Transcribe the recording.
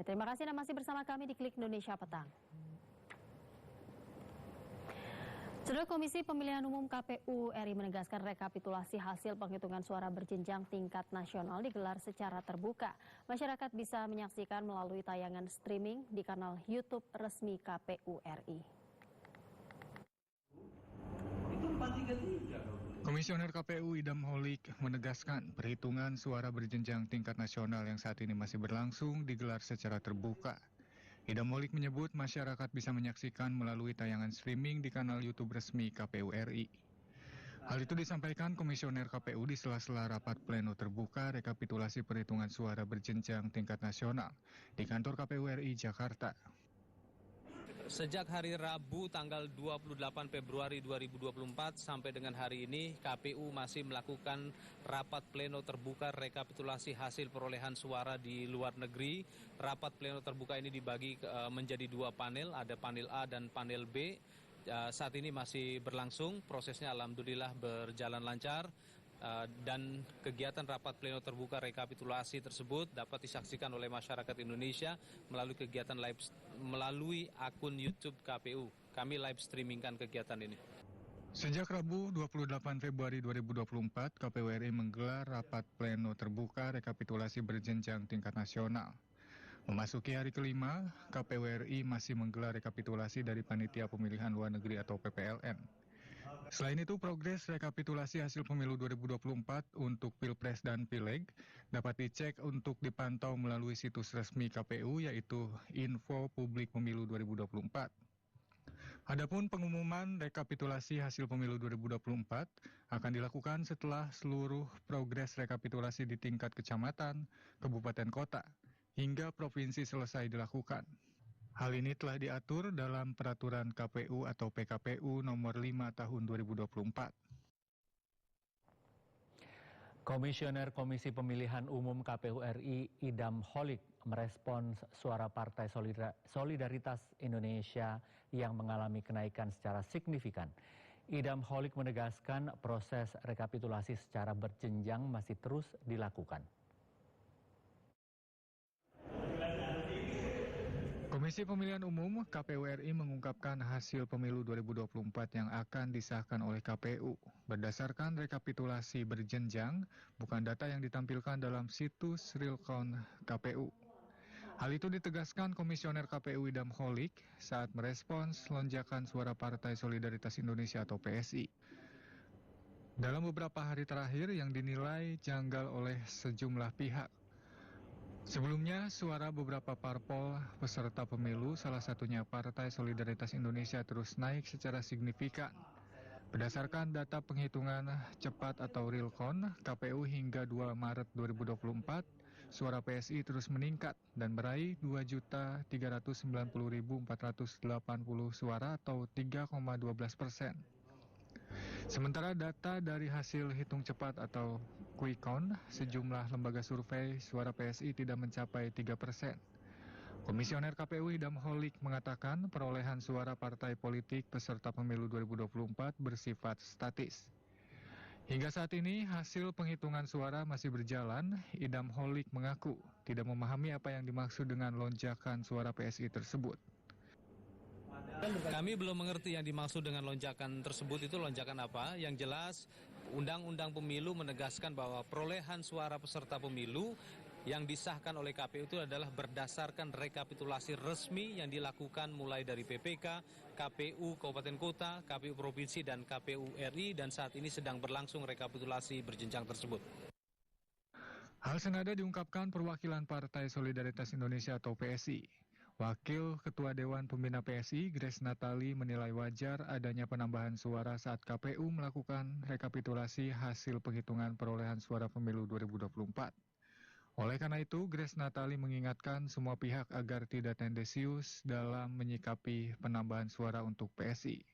Ya, terima kasih Anda masih bersama kami di Klik Indonesia Petang. Saudara, Komisi Pemilihan Umum KPU RI menegaskan rekapitulasi hasil penghitungan suara berjenjang tingkat nasional digelar secara terbuka. Masyarakat bisa menyaksikan melalui tayangan streaming di kanal YouTube resmi KPU RI. Komisioner KPU Idam Holik menegaskan perhitungan suara berjenjang tingkat nasional yang saat ini masih berlangsung digelar secara terbuka. Idam Holik menyebut masyarakat bisa menyaksikan melalui tayangan streaming di kanal YouTube resmi KPU RI. Hal itu disampaikan Komisioner KPU di sela-sela rapat pleno terbuka rekapitulasi perhitungan suara berjenjang tingkat nasional di kantor KPU RI Jakarta. Sejak hari Rabu tanggal 28 Februari 2024 sampai dengan hari ini, KPU masih melakukan rapat pleno terbuka rekapitulasi hasil perolehan suara di luar negeri. Rapat pleno terbuka ini dibagi menjadi dua panel, ada panel A dan panel B. Saat ini masih berlangsung, prosesnya alhamdulillah berjalan lancar. Dan kegiatan rapat pleno terbuka rekapitulasi tersebut dapat disaksikan oleh masyarakat Indonesia melalui akun YouTube KPU. Kami live streamingkan kegiatan ini. Sejak Rabu 28 Februari 2024, KPU RI menggelar rapat pleno terbuka rekapitulasi berjenjang tingkat nasional. Memasuki hari kelima, KPU RI masih menggelar rekapitulasi dari Panitia Pemilihan Luar Negeri atau PPLN. Selain itu, progres rekapitulasi hasil pemilu 2024 untuk Pilpres dan Pileg dapat dicek untuk dipantau melalui situs resmi KPU yaitu Info Publik Pemilu 2024. Adapun pengumuman rekapitulasi hasil pemilu 2024 akan dilakukan setelah seluruh progres rekapitulasi di tingkat kecamatan, kabupaten kota, hingga provinsi selesai dilakukan. Hal ini telah diatur dalam Peraturan KPU atau PKPU nomor 5 tahun 2024. Komisioner Komisi Pemilihan Umum KPU RI Idam Holik merespons suara Partai Solidaritas Indonesia yang mengalami kenaikan secara signifikan. Idam Holik menegaskan proses rekapitulasi secara berjenjang masih terus dilakukan. Komisi Pemilihan Umum KPU RI mengungkapkan hasil pemilu 2024 yang akan disahkan oleh KPU berdasarkan rekapitulasi berjenjang, bukan data yang ditampilkan dalam situs real count KPU. Hal itu ditegaskan Komisioner KPU Idam Holik saat merespons lonjakan suara Partai Solidaritas Indonesia atau PSI. Dalam beberapa hari terakhir yang dinilai janggal oleh sejumlah pihak. Sebelumnya, suara beberapa parpol peserta pemilu, salah satunya Partai Solidaritas Indonesia, terus naik secara signifikan. Berdasarkan data penghitungan cepat atau real count KPU hingga 2 Maret 2024, suara PSI terus meningkat dan meraih 2.390.480 suara atau 3,12%. Sementara data dari hasil hitung cepat atau quick count, sejumlah lembaga survei suara PSI tidak mencapai 3%. Komisioner KPU Idam Holik mengatakan perolehan suara partai politik peserta pemilu 2024 bersifat statis. Hingga saat ini hasil penghitungan suara masih berjalan. Idam Holik mengaku tidak memahami apa yang dimaksud dengan lonjakan suara PSI tersebut. Kami belum mengerti yang dimaksud dengan lonjakan tersebut itu lonjakan apa. Yang jelas Undang-Undang Pemilu menegaskan bahwa perolehan suara peserta pemilu yang disahkan oleh KPU itu adalah berdasarkan rekapitulasi resmi yang dilakukan mulai dari PPK, KPU Kabupaten Kota, KPU Provinsi, dan KPU RI, dan saat ini sedang berlangsung rekapitulasi berjenjang tersebut. Hal senada diungkapkan perwakilan Partai Solidaritas Indonesia atau PSI. Wakil Ketua Dewan Pembina PSI, Grace Natali, menilai wajar adanya penambahan suara saat KPU melakukan rekapitulasi hasil penghitungan perolehan suara pemilu 2024. Oleh karena itu, Grace Natali mengingatkan semua pihak agar tidak tendensius dalam menyikapi penambahan suara untuk PSI.